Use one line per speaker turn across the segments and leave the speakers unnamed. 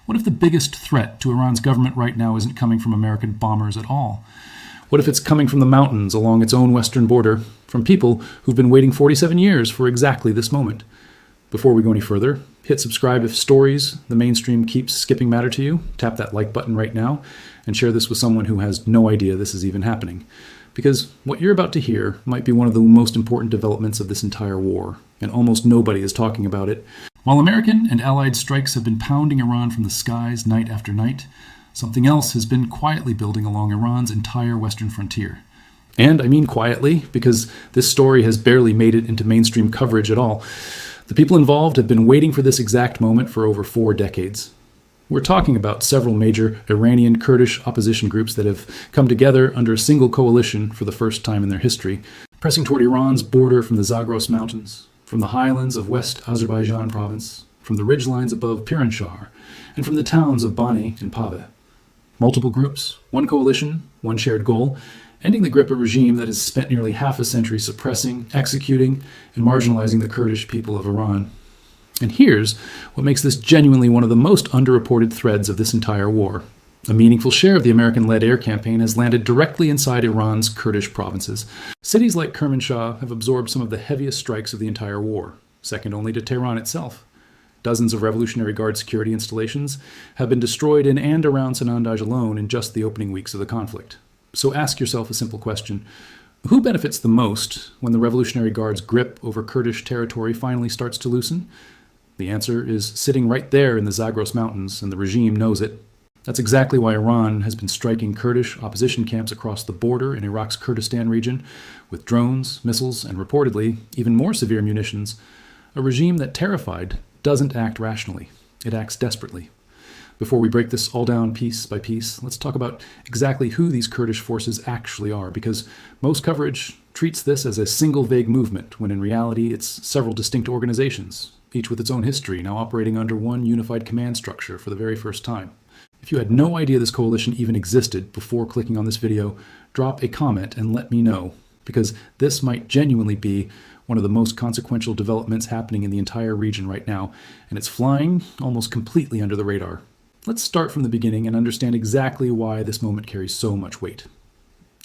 What if the biggest threat to Iran's government right now isn't coming from American bombers at all? What if it's coming from the mountains along its own western border, from people who've been waiting 47 years for exactly this moment? Before we go any further, hit subscribe if stories the mainstream keeps skipping matter to you. Tap that like button right now and share this with someone who has no idea this is even happening. Because what you're about to hear might be one of the most important developments of this entire war, and almost nobody is talking about it. While American and Allied strikes have been pounding Iran from the skies night after night, something else has been quietly building along Iran's entire western frontier. And I mean quietly, because this story has barely made it into mainstream coverage at all. The people involved have been waiting for this exact moment for over 4 decades. We're talking about several major Iranian Kurdish opposition groups that have come together under a single coalition for the first time in their history, pressing toward Iran's border from the Zagros Mountains, from the highlands of West Azerbaijan province, from the ridgelines above Piranshar, and from the towns of Bani and Pave. Multiple groups, one coalition, one shared goal, ending the grip of a regime that has spent nearly half a century suppressing, executing, and marginalizing the Kurdish people of Iran. And here's what makes this genuinely one of the most underreported threads of this entire war. A meaningful share of the American-led air campaign has landed directly inside Iran's Kurdish provinces. Cities like Kermanshah have absorbed some of the heaviest strikes of the entire war, second only to Tehran itself. Dozens of Revolutionary Guard security installations have been destroyed in and around Sanandaj alone in just the opening weeks of the conflict. So ask yourself a simple question. Who benefits the most when the Revolutionary Guard's grip over Kurdish territory finally starts to loosen? The answer is sitting right there in the Zagros Mountains, and the regime knows it. That's exactly why Iran has been striking Kurdish opposition camps across the border in Iraq's Kurdistan region with drones, missiles, and reportedly even more severe munitions. A regime that, terrified, doesn't act rationally. It acts desperately. Before we break this all down piece by piece, let's talk about exactly who these Kurdish forces actually are, because most coverage treats this as a single vague movement, when in reality it's several distinct organizations, each with its own history, now operating under one unified command structure for the very first time. If you had no idea this coalition even existed before clicking on this video, drop a comment and let me know, because this might genuinely be one of the most consequential developments happening in the entire region right now, and it's flying almost completely under the radar. Let's start from the beginning and understand exactly why this moment carries so much weight.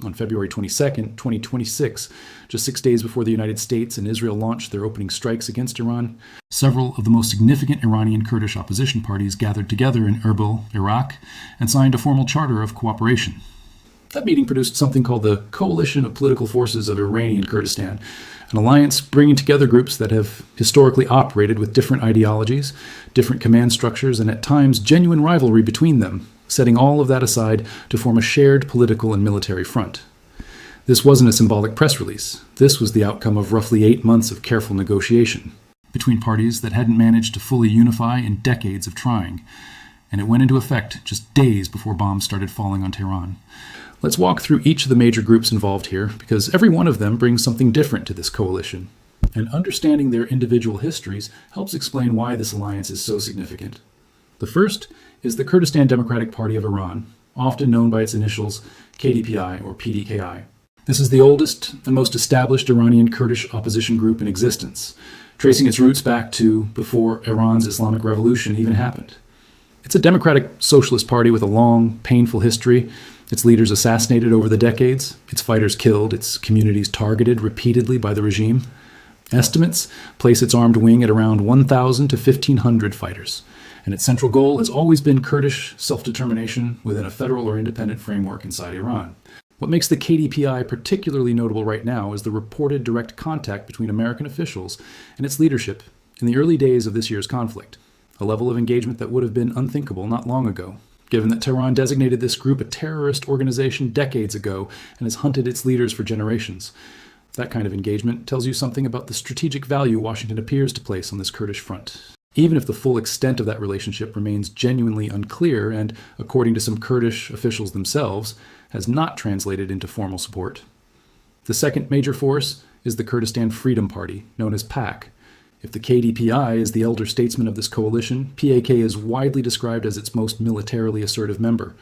On February 22nd, 2026, just 6 days before the United States and Israel launched their opening strikes against Iran, several of the most significant Iranian Kurdish opposition parties gathered together in Erbil, Iraq, and signed a formal charter of cooperation. That meeting produced something called the Coalition of Political Forces of Iranian Kurdistan, an alliance bringing together groups that have historically operated with different ideologies, different command structures, and at times genuine rivalry between them, setting all of that aside to form a shared political and military front. This wasn't a symbolic press release. This was the outcome of roughly 8 months of careful negotiation between parties that hadn't managed to fully unify in decades of trying, and it went into effect just days before bombs started falling on Tehran. Let's walk through each of the major groups involved here, because every one of them brings something different to this coalition, and understanding their individual histories helps explain why this alliance is so significant. The first is the Kurdistan Democratic Party of Iran, often known by its initials KDPI or PDKI. This is the oldest and most established Iranian Kurdish opposition group in existence, tracing its roots back to before Iran's Islamic Revolution even happened. It's a democratic socialist party with a long, painful history, its leaders assassinated over the decades, its fighters killed, its communities targeted repeatedly by the regime. Estimates place its armed wing at around 1,000 to 1,500 fighters, and its central goal has always been Kurdish self-determination within a federal or independent framework inside Iran. What makes the KDPI particularly notable right now is the reported direct contact between American officials and its leadership in the early days of this year's conflict, a level of engagement that would have been unthinkable not long ago, given that Tehran designated this group a terrorist organization decades ago and has hunted its leaders for generations. That kind of engagement tells you something about the strategic value Washington appears to place on this Kurdish front, even if the full extent of that relationship remains genuinely unclear and, according to some Kurdish officials themselves, has not translated into formal support. The second major force is the Kurdistan Freedom Party, known as PAK. If the KDPI is the elder statesman of this coalition, PAK is widely described as its most militarily assertive member.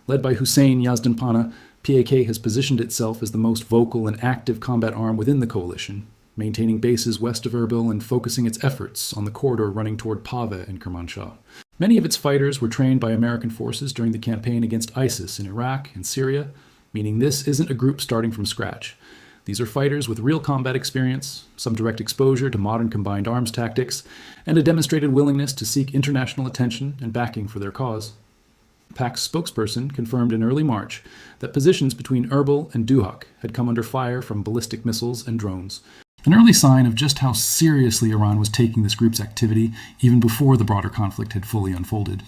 Led by Hussein Yazdanpana, PAK has positioned itself as the most vocal and active combat arm within the coalition, maintaining bases west of Erbil and focusing its efforts on the corridor running toward Pave and Kermanshah. Many of its fighters were trained by American forces during the campaign against ISIS in Iraq and Syria, meaning this isn't a group starting from scratch. These are fighters with real combat experience, some direct exposure to modern combined arms tactics, and a demonstrated willingness to seek international attention and backing for their cause. PAC's spokesperson confirmed in early March that positions between Erbil and Duhok had come under fire from ballistic missiles and drones, an early sign of just how seriously Iran was taking this group's activity even before the broader conflict had fully unfolded.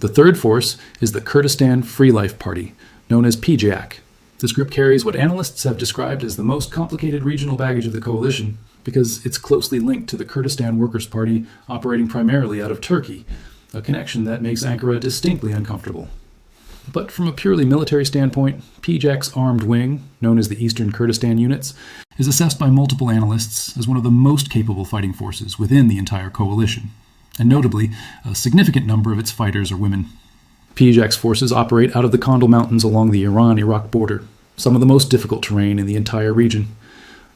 The third force is the Kurdistan Free Life Party, known as PJAK. This group carries what analysts have described as the most complicated regional baggage of the coalition because it's closely linked to the Kurdistan Workers' Party operating primarily out of Turkey, a connection that makes Ankara distinctly uncomfortable. But from a purely military standpoint, PJAK's armed wing, known as the Eastern Kurdistan Units, is assessed by multiple analysts as one of the most capable fighting forces within the entire coalition. And notably, a significant number of its fighters are women. PJAK's forces operate out of the Kandil Mountains along the Iran-Iraq border, some of the most difficult terrain in the entire region.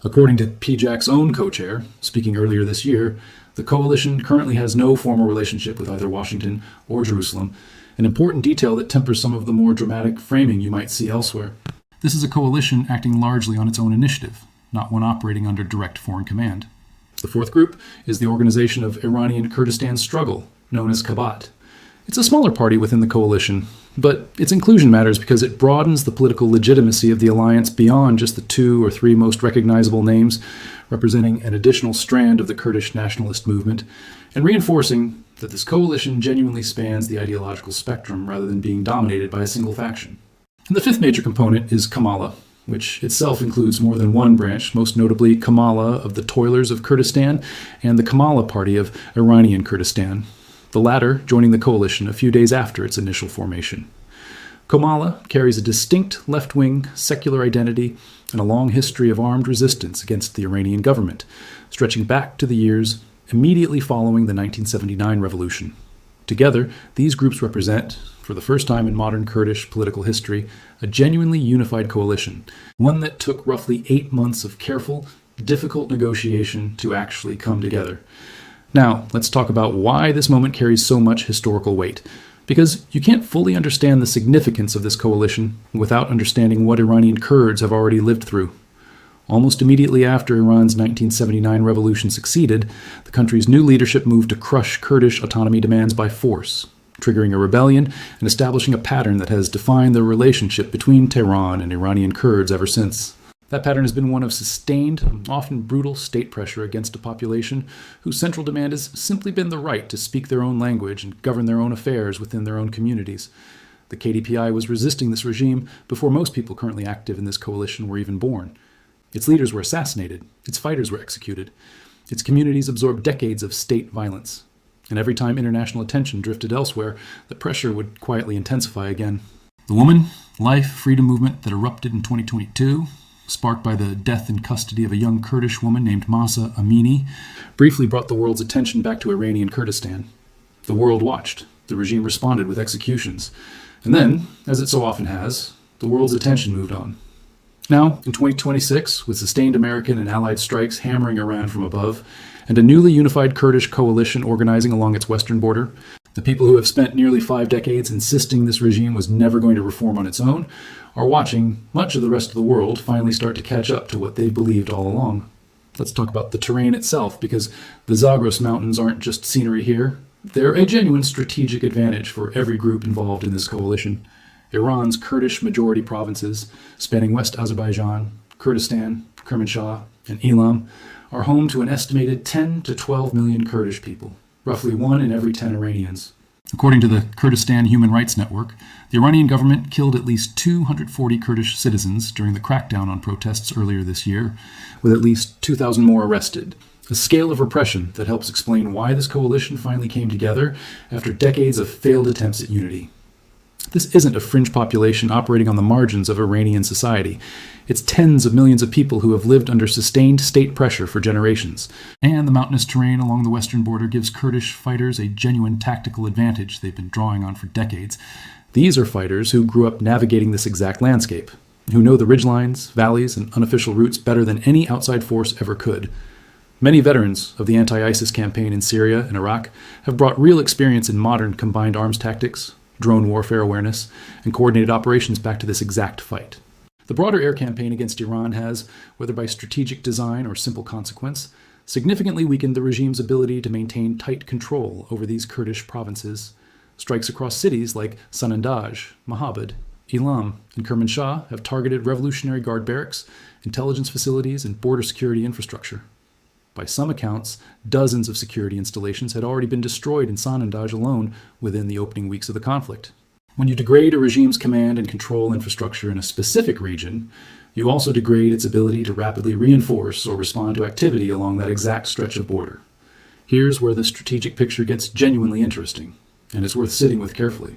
According to PJAK's own co-chair, speaking earlier this year, the coalition currently has no formal relationship with either Washington or Jerusalem, an important detail that tempers some of the more dramatic framing you might see elsewhere. This is a coalition acting largely on its own initiative, not one operating under direct foreign command. The fourth group is the Organization of Iranian Kurdistan Struggle, known as Kabat. It's a smaller party within the coalition, but its inclusion matters because it broadens the political legitimacy of the alliance beyond just the 2 or 3 most recognizable names, representing an additional strand of the Kurdish nationalist movement, and reinforcing that this coalition genuinely spans the ideological spectrum rather than being dominated by a single faction. And the fifth major component is Kamala, which itself includes more than one branch, most notably Kamala of the Toilers of Kurdistan and the Kamala Party of Iranian Kurdistan, the latter joining the coalition a few days after its initial formation. Kamala carries a distinct left-wing secular identity and a long history of armed resistance against the Iranian government, stretching back to the years immediately following the 1979 revolution. Together, these groups represent, for the first time in modern Kurdish political history, a genuinely unified coalition, one that took roughly 8 months of careful, difficult negotiation to actually come together. Now, let's talk about why this moment carries so much historical weight, because you can't fully understand the significance of this coalition without understanding what Iranian Kurds have already lived through. Almost immediately after Iran's 1979 revolution succeeded, the country's new leadership moved to crush Kurdish autonomy demands by force, triggering a rebellion and establishing a pattern that has defined the relationship between Tehran and Iranian Kurds ever since. That pattern has been one of sustained, often brutal state pressure against a population whose central demand has simply been the right to speak their own language and govern their own affairs within their own communities. The KDPI was resisting this regime before most people currently active in this coalition were even born. Its leaders were assassinated, its fighters were executed, its communities absorbed decades of state violence. And every time international attention drifted elsewhere, the pressure would quietly intensify again. The woman, life, freedom movement that erupted in 2022, sparked by the death in custody of a young Kurdish woman named Mahsa Amini, briefly brought the world's attention back to Iranian Kurdistan. The world watched. The regime responded with executions. And then, as it so often has, the world's attention moved on. Now, in 2026, with sustained American and Allied strikes hammering Iran from above, and a newly unified Kurdish coalition organizing along its western border, the people who have spent nearly 5 decades insisting this regime was never going to reform on its own are watching much of the rest of the world finally start to catch up to what they believed all along. Let's talk about the terrain itself, because the Zagros Mountains aren't just scenery here. They're a genuine strategic advantage for every group involved in this coalition. Iran's Kurdish majority provinces, spanning West Azerbaijan, Kurdistan, Kermanshah, and Elam, are home to an estimated 10 to 12 million Kurdish people, roughly 1 in every 10 Iranians. According to the Kurdistan Human Rights Network, the Iranian government killed at least 240 Kurdish citizens during the crackdown on protests earlier this year, with at least 2,000 more arrested. A scale of repression that helps explain why this coalition finally came together after decades of failed attempts at unity. This isn't a fringe population operating on the margins of Iranian society. It's tens of millions of people who have lived under sustained state pressure for generations. And the mountainous terrain along the western border gives Kurdish fighters a genuine tactical advantage they've been drawing on for decades. These are fighters who grew up navigating this exact landscape, who know the ridgelines, valleys, and unofficial routes better than any outside force ever could. Many veterans of the anti-ISIS campaign in Syria and Iraq have brought real experience in modern combined arms tactics, drone warfare awareness, and coordinated operations back to this exact fight. The broader air campaign against Iran has, whether by strategic design or simple consequence, significantly weakened the regime's ability to maintain tight control over these Kurdish provinces. Strikes across cities like Sanandaj, Mahabad, Elam, and Kermanshah have targeted Revolutionary Guard barracks, intelligence facilities, and border security infrastructure. By some accounts, dozens of security installations had already been destroyed in Sanandaj alone within the opening weeks of the conflict. When you degrade a regime's command and control infrastructure in a specific region, you also degrade its ability to rapidly reinforce or respond to activity along that exact stretch of border. Here's where the strategic picture gets genuinely interesting, and is worth sitting with carefully.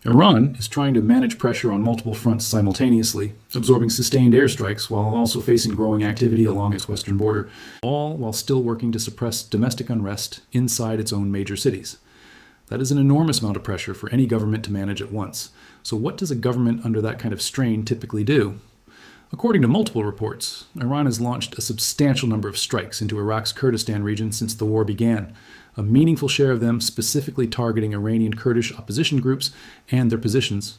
Iran is trying to manage pressure on multiple fronts simultaneously, absorbing sustained airstrikes while also facing growing activity along its western border, all while still working to suppress domestic unrest inside its own major cities. That is an enormous amount of pressure for any government to manage at once. So what does a government under that kind of strain typically do? According to multiple reports, Iran has launched a substantial number of strikes into Iraq's Kurdistan region since the war began, a meaningful share of them specifically targeting Iranian Kurdish opposition groups and their positions.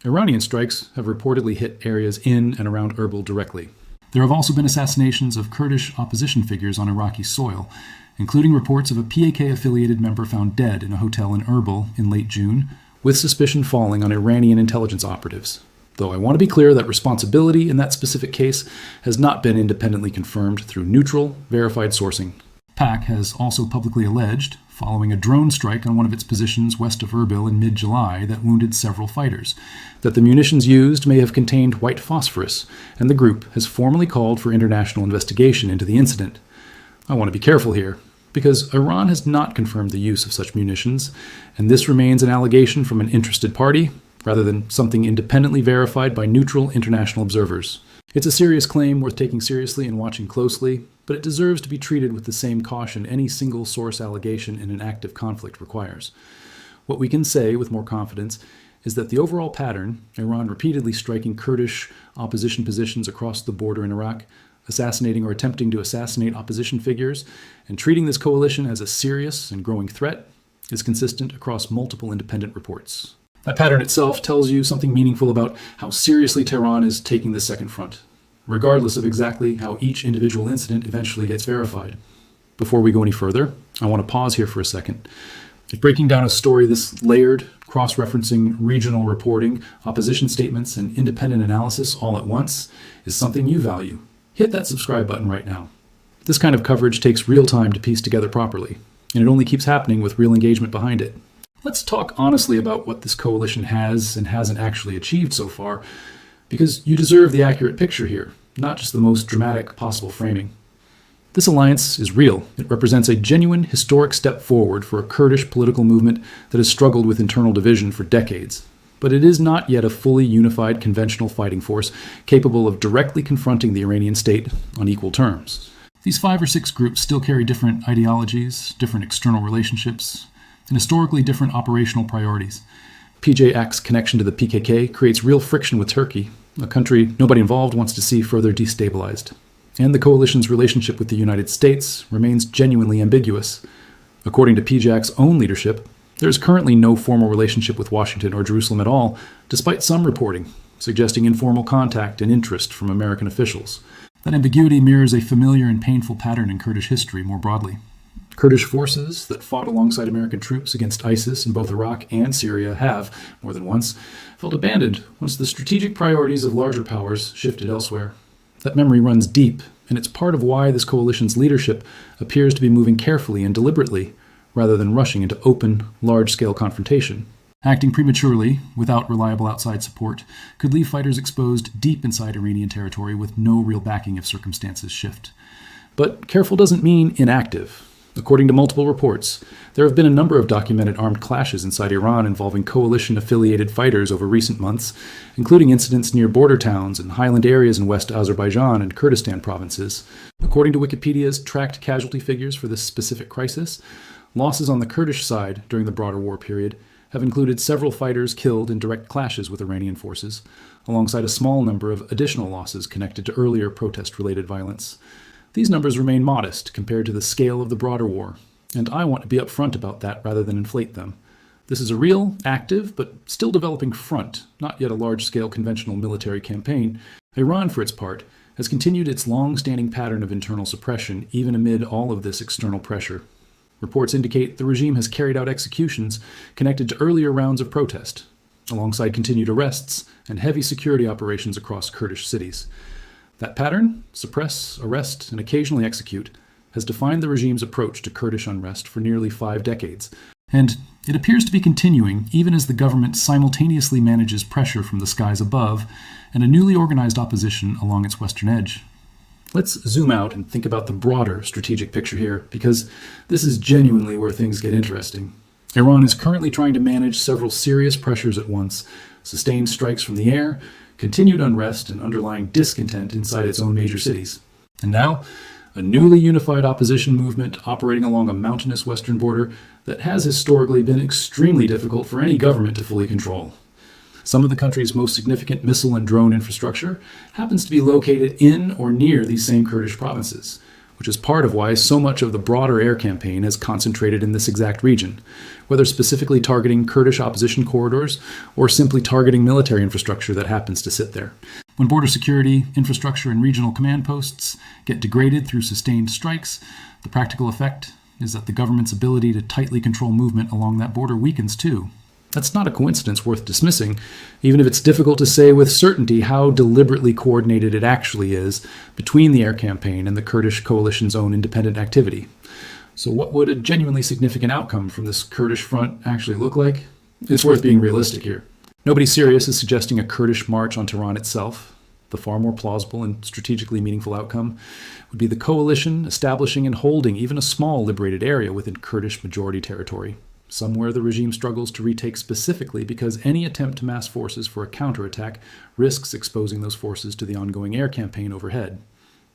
Iranian strikes have reportedly hit areas in and around Erbil directly. There have also been assassinations of Kurdish opposition figures on Iraqi soil, including reports of a PAK-affiliated member found dead in a hotel in Erbil in late June, with suspicion falling on Iranian intelligence operatives. Though I want to be clear that responsibility in that specific case has not been independently confirmed through neutral, verified sourcing. PAK has also publicly alleged, following a drone strike on one of its positions west of Erbil in mid-July that wounded several fighters, that the munitions used may have contained white phosphorus, and the group has formally called for international investigation into the incident. I want to be careful here, because Iran has not confirmed the use of such munitions, and this remains an allegation from an interested party, rather than something independently verified by neutral international observers. It's a serious claim worth taking seriously and watching closely, but it deserves to be treated with the same caution any single source allegation in an active conflict requires. What we can say with more confidence is that the overall pattern, Iran repeatedly striking Kurdish opposition positions across the border in Iraq, assassinating or attempting to assassinate opposition figures, and treating this coalition as a serious and growing threat, is consistent across multiple independent reports. That pattern itself tells you something meaningful about how seriously Tehran is taking this second front, regardless of exactly how each individual incident eventually gets verified. Before we go any further, I want to pause here for a second. If breaking down a story this layered, cross-referencing regional reporting, opposition statements, and independent analysis all at once is something you value, hit that subscribe button right now. This kind of coverage takes real time to piece together properly, and it only keeps happening with real engagement behind it. Let's talk honestly about what this coalition has and hasn't actually achieved so far, because you deserve the accurate picture here, not just the most dramatic possible framing. This alliance is real. It represents a genuine historic step forward for a Kurdish political movement that has struggled with internal division for decades. But it is not yet a fully unified conventional fighting force capable of directly confronting the Iranian state on equal terms. These 5 or 6 groups still carry different ideologies, different external relationships, and historically different operational priorities. PJAC's connection to the PKK creates real friction with Turkey, a country nobody involved wants to see further destabilized. And the coalition's relationship with the United States remains genuinely ambiguous. According to PJAC's own leadership, there is currently no formal relationship with Washington or Jerusalem at all, despite some reporting suggesting informal contact and interest from American officials. That ambiguity mirrors a familiar and painful pattern in Kurdish history more broadly. Kurdish forces that fought alongside American troops against ISIS in both Iraq and Syria have, more than once, felt abandoned once the strategic priorities of larger powers shifted elsewhere. That memory runs deep, and it's part of why this coalition's leadership appears to be moving carefully and deliberately, rather than rushing into open, large-scale confrontation. Acting prematurely, without reliable outside support, could leave fighters exposed deep inside Iranian territory with no real backing if circumstances shift. But careful doesn't mean inactive. According to multiple reports, there have been a number of documented armed clashes inside Iran involving coalition-affiliated fighters over recent months, including incidents near border towns and highland areas in West Azerbaijan and Kurdistan provinces. According to Wikipedia's tracked casualty figures for this specific crisis, losses on the Kurdish side during the broader war period have included several fighters killed in direct clashes with Iranian forces, alongside a small number of additional losses connected to earlier protest-related violence. These numbers remain modest compared to the scale of the broader war, and I want to be upfront about that rather than inflate them. This is a real, active, but still developing front, not yet a large-scale conventional military campaign. Iran, for its part, has continued its long-standing pattern of internal suppression even amid all of this external pressure. Reports indicate the regime has carried out executions connected to earlier rounds of protest, alongside continued arrests and heavy security operations across Kurdish cities. That pattern, suppress, arrest, and occasionally execute, has defined the regime's approach to Kurdish unrest for nearly 5 decades. And it appears to be continuing even as the government simultaneously manages pressure from the skies above and a newly organized opposition along its western edge. Let's zoom out and think about the broader strategic picture here, because this is genuinely where things get interesting. Iran is currently trying to manage several serious pressures at once: sustained strikes from the air, continued unrest, and underlying discontent inside its own major cities. And now, a newly unified opposition movement operating along a mountainous western border that has historically been extremely difficult for any government to fully control. Some of the country's most significant missile and drone infrastructure happens to be located in or near these same Kurdish provinces, which is part of why so much of the broader air campaign has concentrated in this exact region, whether specifically targeting Kurdish opposition corridors or simply targeting military infrastructure that happens to sit there. When border security, infrastructure, and regional command posts get degraded through sustained strikes, the practical effect is that the government's ability to tightly control movement along that border weakens too. That's not a coincidence worth dismissing, even if it's difficult to say with certainty how deliberately coordinated it actually is between the air campaign and the Kurdish coalition's own independent activity. So what would a genuinely significant outcome from this Kurdish front actually look like? It's worth being realistic here. Nobody serious is suggesting a Kurdish march on Tehran itself. The far more plausible and strategically meaningful outcome would be the coalition establishing and holding even a small liberated area within Kurdish majority territory, somewhere the regime struggles to retake specifically because any attempt to mass forces for a counterattack risks exposing those forces to the ongoing air campaign overhead.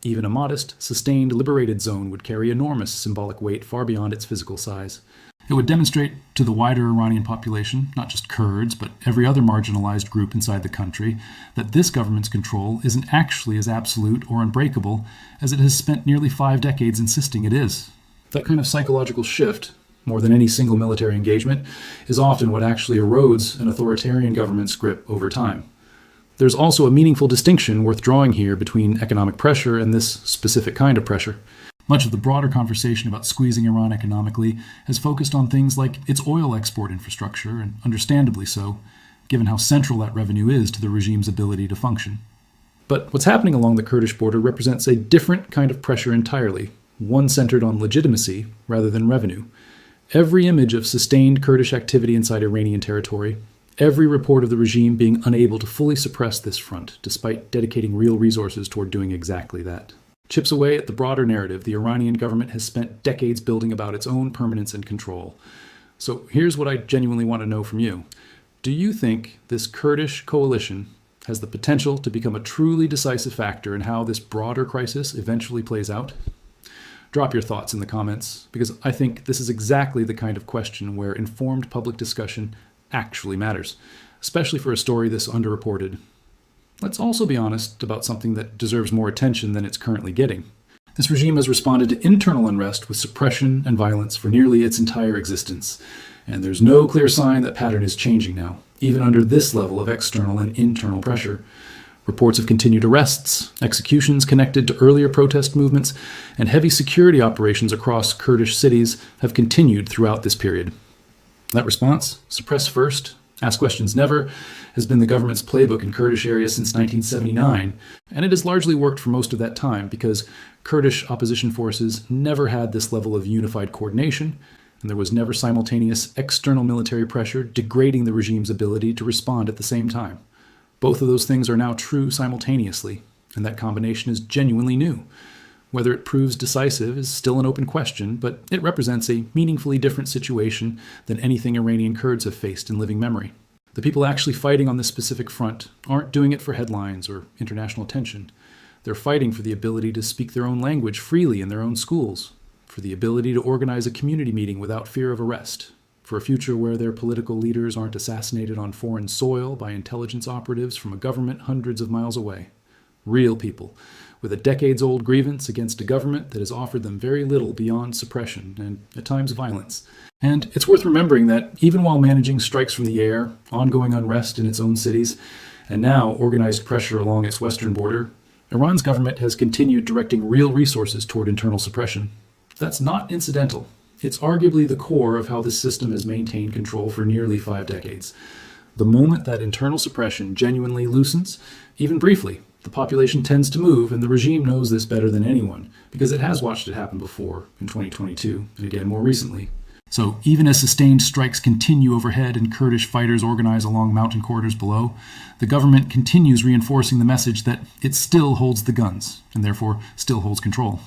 Even a modest, sustained, liberated zone would carry enormous symbolic weight far beyond its physical size. It would demonstrate to the wider Iranian population, not just Kurds, but every other marginalized group inside the country, that this government's control isn't actually as absolute or unbreakable as it has spent nearly 5 decades insisting it is. That kind of psychological shift, more than any single military engagement, is often what actually erodes an authoritarian government's grip over time. There's also a meaningful distinction worth drawing here between economic pressure and this specific kind of pressure. Much of the broader conversation about squeezing Iran economically has focused on things like its oil export infrastructure, and understandably so, given how central that revenue is to the regime's ability to function. But what's happening along the Kurdish border represents a different kind of pressure entirely, one centered on legitimacy rather than revenue. Every image of sustained Kurdish activity inside Iranian territory, every report of the regime being unable to fully suppress this front, despite dedicating real resources toward doing exactly that, chips away at the broader narrative the Iranian government has spent decades building about its own permanence and control. So here's what I genuinely want to know from you. Do you think this Kurdish coalition has the potential to become a truly decisive factor in how this broader crisis eventually plays out? Drop your thoughts in the comments, because I think this is exactly the kind of question where informed public discussion actually matters, especially for a story this underreported. Let's also be honest about something that deserves more attention than it's currently getting. This regime has responded to internal unrest with suppression and violence for nearly its entire existence, and there's no clear sign that pattern is changing now, even under this level of external and internal pressure. Reports of continued arrests, executions connected to earlier protest movements, and heavy security operations across Kurdish cities have continued throughout this period. That response, suppress first, ask questions never, has been the government's playbook in Kurdish areas since 1979, and it has largely worked for most of that time because Kurdish opposition forces never had this level of unified coordination, and there was never simultaneous external military pressure degrading the regime's ability to respond at the same time. Both of those things are now true simultaneously, and that combination is genuinely new. Whether it proves decisive is still an open question, but it represents a meaningfully different situation than anything Iranian Kurds have faced in living memory. The people actually fighting on this specific front aren't doing it for headlines or international attention. They're fighting for the ability to speak their own language freely in their own schools, for the ability to organize a community meeting without fear of arrest, for a future where their political leaders aren't assassinated on foreign soil by intelligence operatives from a government hundreds of miles away. Real people, with a decades-old grievance against a government that has offered them very little beyond suppression and, at times, violence. And it's worth remembering that even while managing strikes from the air, ongoing unrest in its own cities, and now organized pressure along its western border, Iran's government has continued directing real resources toward internal suppression. That's not incidental. It's arguably the core of how this system has maintained control for nearly 5 decades. The moment that internal suppression genuinely loosens, even briefly, the population tends to move, and the regime knows this better than anyone, because it has watched it happen before, in 2022, and again more recently. So even as sustained strikes continue overhead and Kurdish fighters organize along mountain corridors below, the government continues reinforcing the message that it still holds the guns, and therefore still holds control.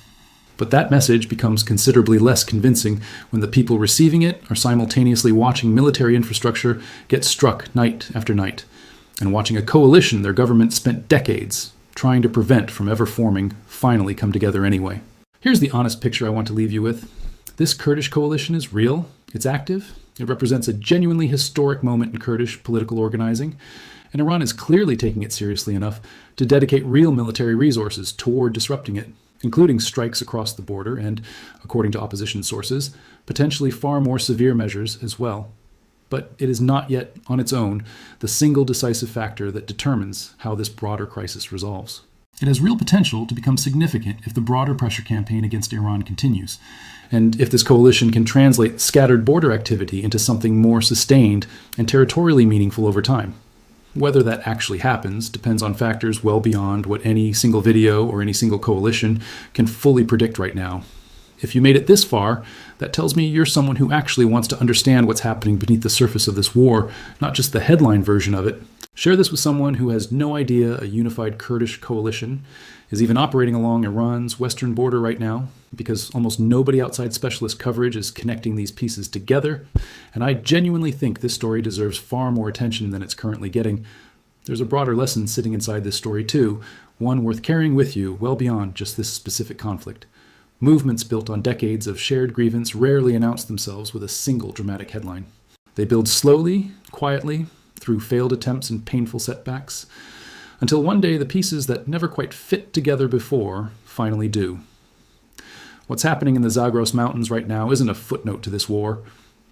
But that message becomes considerably less convincing when the people receiving it are simultaneously watching military infrastructure get struck night after night, and watching a coalition their government spent decades trying to prevent from ever forming finally come together anyway. Here's the honest picture I want to leave you with. This Kurdish coalition is real, it's active, it represents a genuinely historic moment in Kurdish political organizing, and Iran is clearly taking it seriously enough to dedicate real military resources toward disrupting it, including strikes across the border and, according to opposition sources, potentially far more severe measures as well. But it is not yet, on its own, the single decisive factor that determines how this broader crisis resolves. It has real potential to become significant if the broader pressure campaign against Iran continues, and if this coalition can translate scattered border activity into something more sustained and territorially meaningful over time. Whether that actually happens depends on factors well beyond what any single video or any single coalition can fully predict right now. If you made it this far, that tells me you're someone who actually wants to understand what's happening beneath the surface of this war, not just the headline version of it. Share this with someone who has no idea a unified Kurdish coalition is even operating along Iran's western border right now, because almost nobody outside specialist coverage is connecting these pieces together, and I genuinely think this story deserves far more attention than it's currently getting. There's a broader lesson sitting inside this story too, one worth carrying with you well beyond just this specific conflict. Movements built on decades of shared grievance rarely announce themselves with a single dramatic headline. They build slowly, quietly, through failed attempts and painful setbacks, until one day the pieces that never quite fit together before finally do. What's happening in the Zagros Mountains right now isn't a footnote to this war.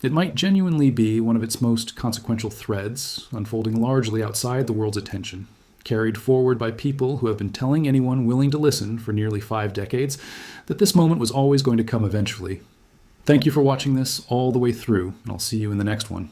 It might genuinely be one of its most consequential threads, unfolding largely outside the world's attention, carried forward by people who have been telling anyone willing to listen for nearly 5 decades that this moment was always going to come eventually. Thank you for watching this all the way through, and I'll see you in the next one.